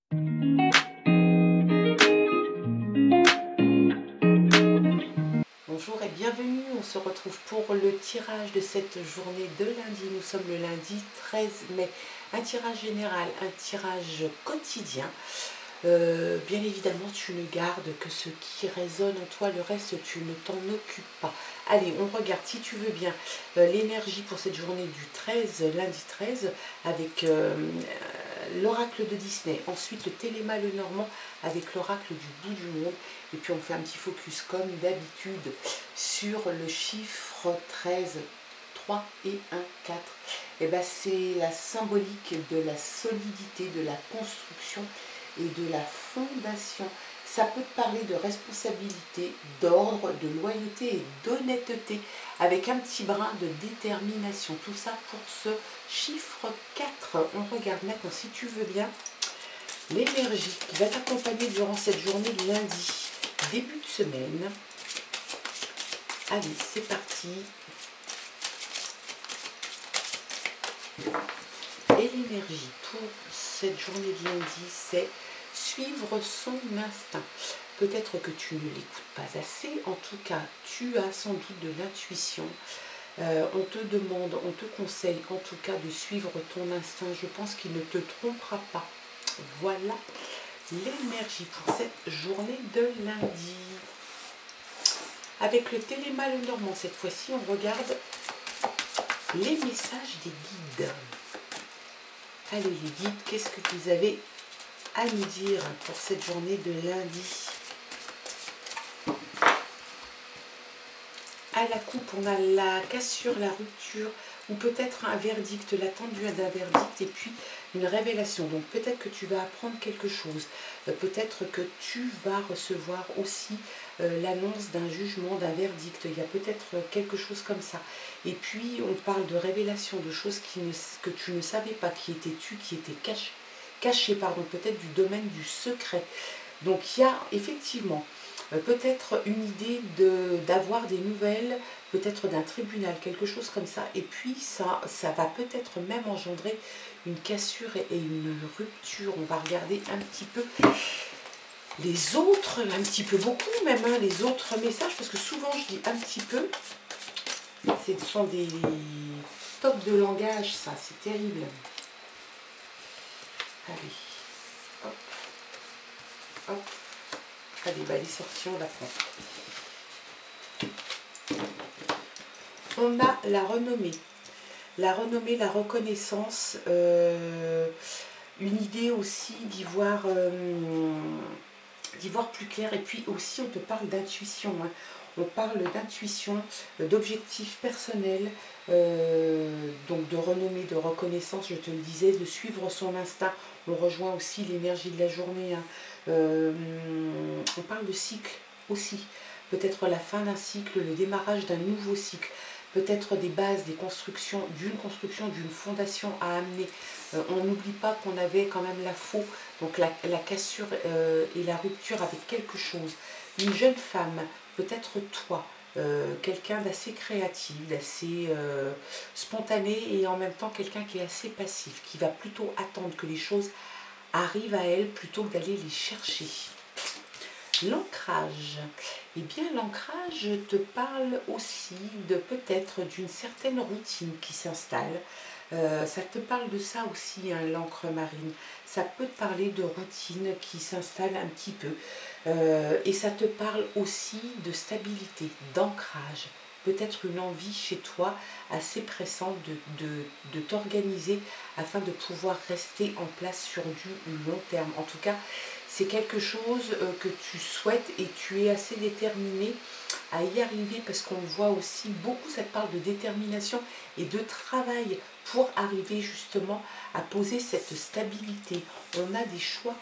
Bonjour et bienvenue, on se retrouve pour le tirage de cette journée de lundi. Nous sommes le lundi 13 mai. Un tirage général, un tirage quotidien. Bien évidemment, tu ne gardes que ce qui résonne en toi, le reste, tu ne t'en occupes pas. Allez, on regarde, si tu veux bien, l'énergie pour cette journée du 13, lundi 13, avec l'oracle de Disney. Ensuite, le Téléma le Normand avec l'oracle du bout du monde. Et puis, on fait un petit focus, comme d'habitude, sur le chiffre 13, 3 et 1, 4. Et ben, c'est la symbolique de la solidité, de la construction et de la fondation. Ça peut te parler de responsabilité, d'ordre, de loyauté et d'honnêteté, avec un petit brin de détermination. Tout ça pour ce chiffre 4. On regarde maintenant, si tu veux bien, l'énergie qui va t'accompagner durant cette journée de lundi, début de semaine. Allez, c'est parti. Et l'énergie pour cette journée de lundi, c'est suivre son instinct. Peut-être que tu ne l'écoutes pas assez, en tout cas, tu as sans doute de l'intuition. On te demande, on te conseille en tout cas de suivre ton instinct. Je pense qu'il ne te trompera pas. Voilà l'énergie pour cette journée de lundi. Avec le Téléma le Normand, cette fois-ci, on regarde les messages des guides. Allez les guides, qu'est-ce que vous avez à nous dire pour cette journée de lundi? À la coupe, on a la cassure, la rupture, ou peut-être un verdict, l'attente d'un verdict, et puis une révélation. Donc peut-être que tu vas apprendre quelque chose, peut-être que tu vas recevoir aussi l'annonce d'un jugement, d'un verdict. Il y a peut-être quelque chose comme ça. Et puis on parle de révélation, de choses que tu ne savais pas, qui étaient tues, qui étaient cachées, pardon, peut-être du domaine du secret. Donc il y a effectivement peut-être une idée d'avoir des nouvelles, peut-être d'un tribunal, quelque chose comme ça. Et puis ça va peut-être même engendrer une cassure et une rupture. On va regarder un petit peu les autres, un petit peu beaucoup même, hein, les autres messages, parce que souvent je dis un petit peu. Ce sont des tops de langage, ça, c'est terrible. Allez, hop, hop. Allez, bah, les sorties, on la prend. On a la renommée, la reconnaissance, une idée aussi d'y voir plus clair. Et puis aussi, on te parle d'intuition, hein. On parle d'intuition, d'objectifs personnels, donc de renommée, de reconnaissance, je te le disais, de suivre son instinct. On rejoint aussi l'énergie de la journée, hein. On parle de cycle aussi, peut-être la fin d'un cycle, le démarrage d'un nouveau cycle, peut-être des bases, des constructions, d'une fondation à amener. On n'oublie pas qu'on avait quand même la faux, donc la cassure et la rupture avec quelque chose. Une jeune femme, peut-être toi, quelqu'un d'assez créatif, d'assez spontané, et en même temps quelqu'un qui est assez passif, qui va plutôt attendre que les choses arrivent à elle plutôt que d'aller les chercher. L'ancrage. Eh bien, l'ancrage te parle aussi de peut-être d'une certaine routine qui s'installe. Ça te parle de ça aussi, hein, l'encre marine. Ça peut te parler de routine qui s'installe un petit peu. Et ça te parle aussi de stabilité, d'ancrage. Peut-être une envie chez toi assez pressante de t'organiser afin de pouvoir rester en place sur du long terme. En tout cas, c'est quelque chose que tu souhaites et tu es assez déterminé à y arriver, parce qu'on voit aussi beaucoup, ça te parle de détermination et de travail pour arriver justement à poser cette stabilité. On a des choix.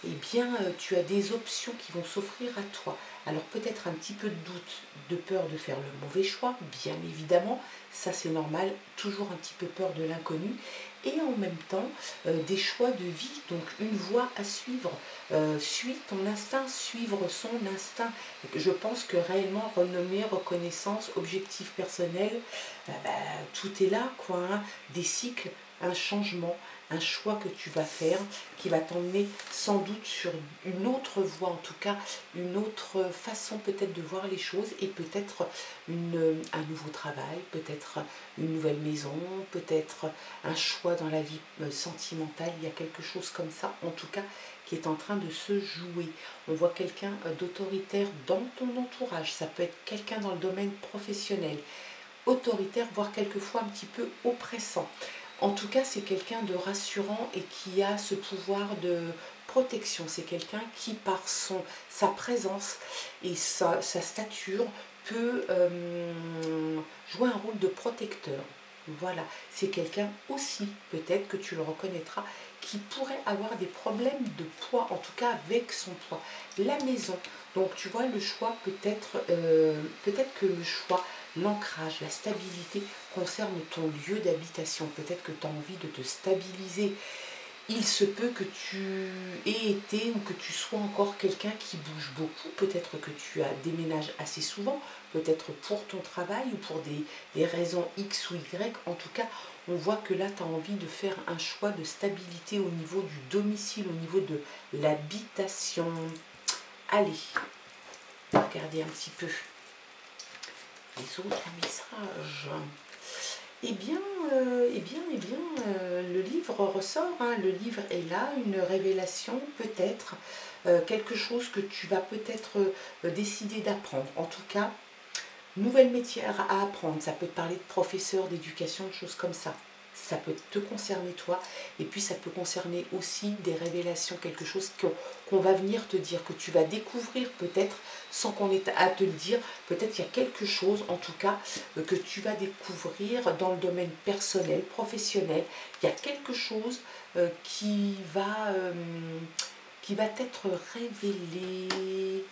Eh bien, tu as des options qui vont s'offrir à toi. Alors peut-être un petit peu de doute, de peur de faire le mauvais choix, bien évidemment, ça c'est normal, toujours un petit peu peur de l'inconnu, et en même temps des choix de vie, donc une voie à suivre. Suis ton instinct, suivre son instinct. Je pense que réellement, renommée, reconnaissance, objectif personnel, tout est là, quoi, hein. Des cycles, un changement, un choix que tu vas faire qui va t'emmener sans doute sur une autre voie, en tout cas une autre façon peut-être de voir les choses, et peut-être un nouveau travail, peut-être une nouvelle maison, peut-être un choix dans la vie sentimentale. Il y a quelque chose comme ça, en tout cas, qui est en train de se jouer. On voit quelqu'un d'autoritaire dans ton entourage. Ça peut être quelqu'un dans le domaine professionnel, autoritaire, voire quelquefois un petit peu oppressant. En tout cas, c'est quelqu'un de rassurant et qui a ce pouvoir de protection. C'est quelqu'un qui, par sa présence et sa stature, peut jouer un rôle de protecteur. Voilà, c'est quelqu'un aussi, peut-être que tu le reconnaîtras, qui pourrait avoir des problèmes de poids, en tout cas avec son poids. La maison, donc tu vois, le choix peut-être que le choix, l'ancrage, la stabilité concerne ton lieu d'habitation. Peut-être que tu as envie de te stabiliser. Il se peut que tu aies été ou que tu sois encore quelqu'un qui bouge beaucoup. Peut-être que tu déménages assez souvent, peut-être pour ton travail ou pour des raisons X ou Y. En tout cas, on voit que là, tu as envie de faire un choix de stabilité au niveau du domicile, au niveau de l'habitation. Allez, regardez un petit peu les autres messages. Le livre ressort, hein, le livre est là, une révélation peut-être, quelque chose que tu vas peut-être décider d'apprendre. En tout cas, nouvelle métier à apprendre, ça peut te parler de professeur, d'éducation, de choses comme ça. Ça peut te concerner toi, et puis ça peut concerner aussi des révélations, quelque chose qu'on va venir te dire, que tu vas découvrir peut-être sans qu'on ait à te le dire. Peut-être il y a quelque chose, en tout cas, que tu vas découvrir dans le domaine personnel, professionnel. Il y a quelque chose qui va t'être révélé.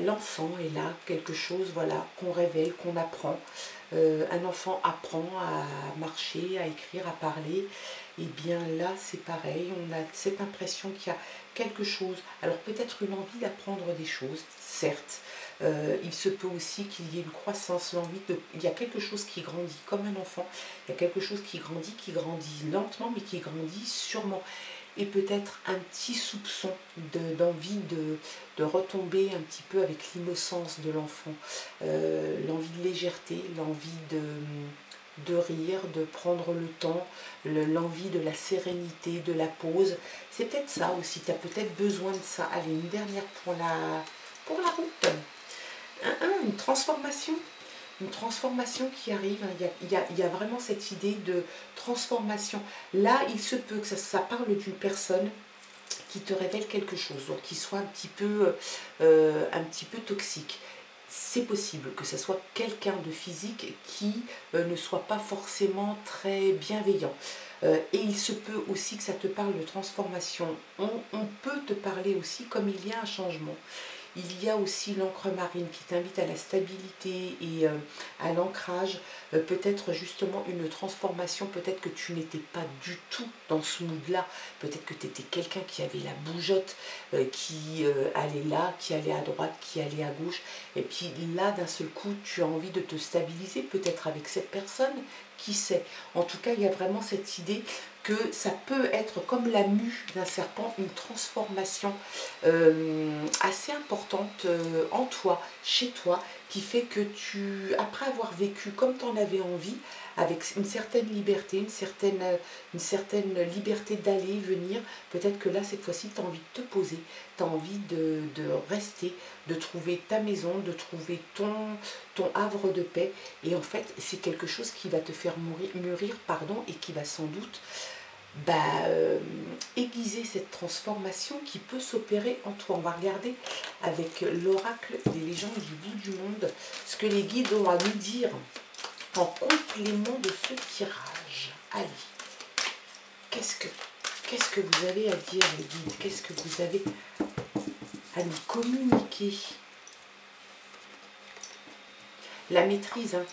L'enfant est là, quelque chose, voilà, qu'on révèle, qu'on apprend. Un enfant apprend à marcher, à écrire, à parler. Et bien là, c'est pareil, on a cette impression qu'il y a quelque chose. Alors peut-être une envie d'apprendre des choses, certes. Il se peut aussi qu'il y ait une croissance, il y a quelque chose qui grandit comme un enfant. Il y a quelque chose qui grandit lentement, mais qui grandit sûrement. Et peut-être un petit soupçon d'envie de retomber un petit peu avec l'innocence de l'enfant, l'envie de légèreté, l'envie de rire, de prendre le temps, l'envie de la sérénité, de la pause. C'est peut-être ça aussi, tu as peut-être besoin de ça. Allez, une dernière pour la route. Une transformation. Une transformation qui arrive, il y a vraiment cette idée de transformation. Là, il se peut que ça parle d'une personne qui te révèle quelque chose, donc qui soit un petit peu toxique. C'est possible que ce soit quelqu'un de physique qui ne soit pas forcément très bienveillant. Et il se peut aussi que ça te parle de transformation. On peut te parler aussi comme il y a un changement. Il y a aussi l'encre marine qui t'invite à la stabilité et à l'ancrage, peut-être justement une transformation, peut-être que tu n'étais pas du tout dans ce mood-là, peut-être que tu étais quelqu'un qui avait la bougeotte, qui allait là, qui allait à droite, qui allait à gauche, et puis là d'un seul coup tu as envie de te stabiliser, peut-être avec cette personne, qui sait. En tout cas, il y a vraiment cette idée que ça peut être comme la mue d'un serpent, une transformation assez importante en toi, chez toi, qui fait que après avoir vécu comme tu en avais envie, avec une certaine liberté, une certaine liberté d'aller, venir, peut-être que là, cette fois-ci, tu as envie de te poser, tu as envie de rester, de trouver ta maison, de trouver ton havre de paix. Et en fait, c'est quelque chose qui va te faire mûrir, et qui va sans doute aiguiser cette transformation qui peut s'opérer en toi. On va regarder avec l'oracle des légendes du bout du monde ce que les guides ont à nous dire en complément de ce tirage. Allez, qu'est-ce que vous avez à dire, les guides? Qu'est-ce que vous avez à nous communiquer? La maîtrise, hein.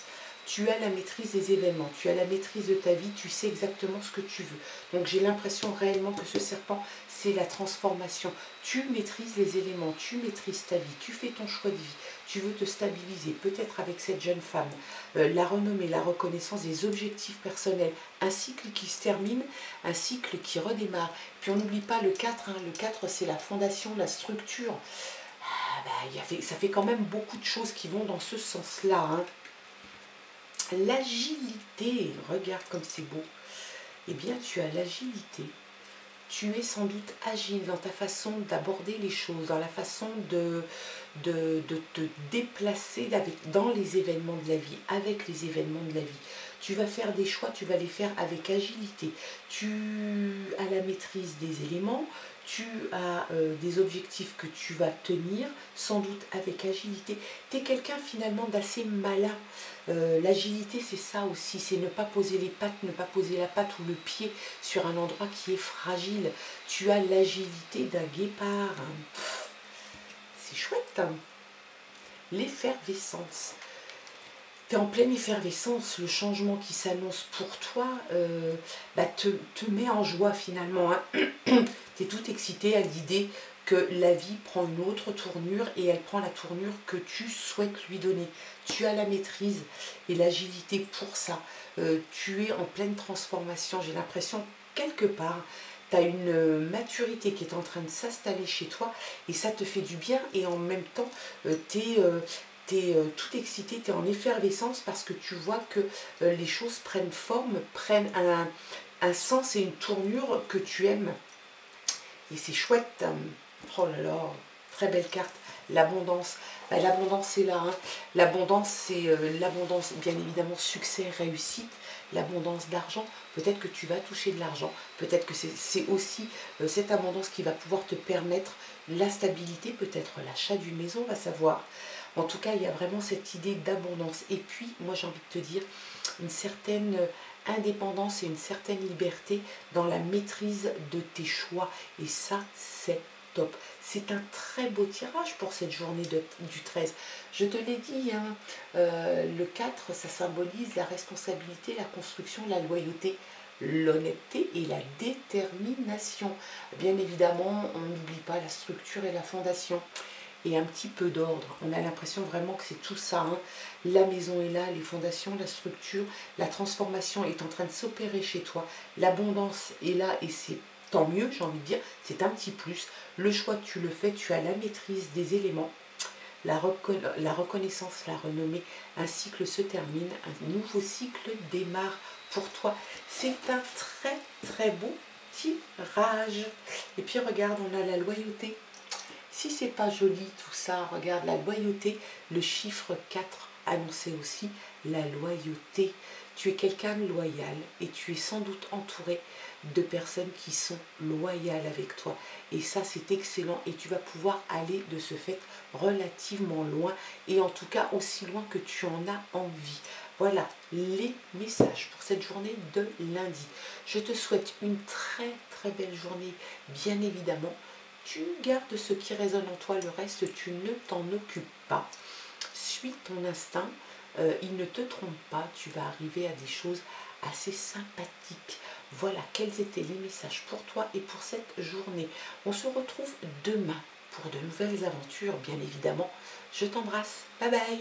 Tu as la maîtrise des événements, tu as la maîtrise de ta vie, tu sais exactement ce que tu veux. Donc j'ai l'impression réellement que ce serpent, c'est la transformation. Tu maîtrises les éléments, tu maîtrises ta vie, tu fais ton choix de vie, tu veux te stabiliser, peut-être avec cette jeune femme, la renommée, la reconnaissance des objectifs personnels, un cycle qui se termine, un cycle qui redémarre. Puis on n'oublie pas le 4, hein. Le 4 c'est la fondation, la structure. Ah, bah, ça fait quand même beaucoup de choses qui vont dans ce sens-là, hein. L'agilité, regarde comme c'est beau. Eh bien, tu as l'agilité. Tu es sans doute agile dans ta façon d'aborder les choses, dans la façon de te déplacer dans les événements de la vie, avec les événements de la vie. Tu vas faire des choix, tu vas les faire avec agilité. Tu as la maîtrise des éléments, tu as des objectifs que tu vas tenir, sans doute avec agilité. Tu es quelqu'un finalement d'assez malin. L'agilité, c'est ça aussi, c'est ne pas poser les pattes, ne pas poser la patte ou le pied sur un endroit qui est fragile. Tu as l'agilité d'un guépard. C'est chouette, hein. L'effervescence. Tu es en pleine effervescence, le changement qui s'annonce pour toi te met en joie finalement, hein. Tu es tout excité à l'idée que la vie prend une autre tournure et elle prend la tournure que tu souhaites lui donner. Tu as la maîtrise et l'agilité pour ça. Tu es en pleine transformation. J'ai l'impression quelque part, tu as une maturité qui est en train de s'installer chez toi et ça te fait du bien et en même temps, tu es tout excité, tu es en effervescence parce que tu vois que les choses prennent forme, prennent un sens et une tournure que tu aimes. Et c'est chouette. Oh là là, très belle carte. L'abondance. L'abondance, c'est là. Hein. L'abondance, c'est l'abondance, bien évidemment, succès, réussite. L'abondance d'argent. Peut-être que tu vas toucher de l'argent. Peut-être que c'est aussi cette abondance qui va pouvoir te permettre la stabilité, peut-être l'achat d'une maison, on va savoir. En tout cas, il y a vraiment cette idée d'abondance. Et puis, moi, j'ai envie de te dire, une certaine indépendance et une certaine liberté dans la maîtrise de tes choix. Et ça, c'est top. C'est un très beau tirage pour cette journée du 13. Je te l'ai dit, hein, le 4, ça symbolise la responsabilité, la construction, la loyauté, l'honnêteté et la détermination. Bien évidemment, on n'oublie pas la structure et la fondation. Et un petit peu d'ordre. On a l'impression vraiment que c'est tout ça. Hein. La maison est là, les fondations, la structure, la transformation est en train de s'opérer chez toi. L'abondance est là et c'est tant mieux, j'ai envie de dire. C'est un petit plus. Le choix, tu le fais, tu as la maîtrise des éléments. La reconnaissance, la renommée, un cycle se termine, un nouveau cycle démarre pour toi. C'est un très très beau tirage. Et puis regarde, on a la loyauté. Si c'est pas joli tout ça, regarde la loyauté, le chiffre 4 annonçait aussi la loyauté. Tu es quelqu'un de loyal et tu es sans doute entouré de personnes qui sont loyales avec toi. Et ça, c'est excellent et tu vas pouvoir aller de ce fait relativement loin et en tout cas aussi loin que tu en as envie. Voilà les messages pour cette journée de lundi. Je te souhaite une très très belle journée, bien évidemment. Tu gardes ce qui résonne en toi, le reste, tu ne t'en occupes pas. Suis ton instinct, il ne te trompe pas, tu vas arriver à des choses assez sympathiques. Voilà, quels étaient les messages pour toi et pour cette journée. On se retrouve demain pour de nouvelles aventures, bien évidemment. Je t'embrasse, bye bye.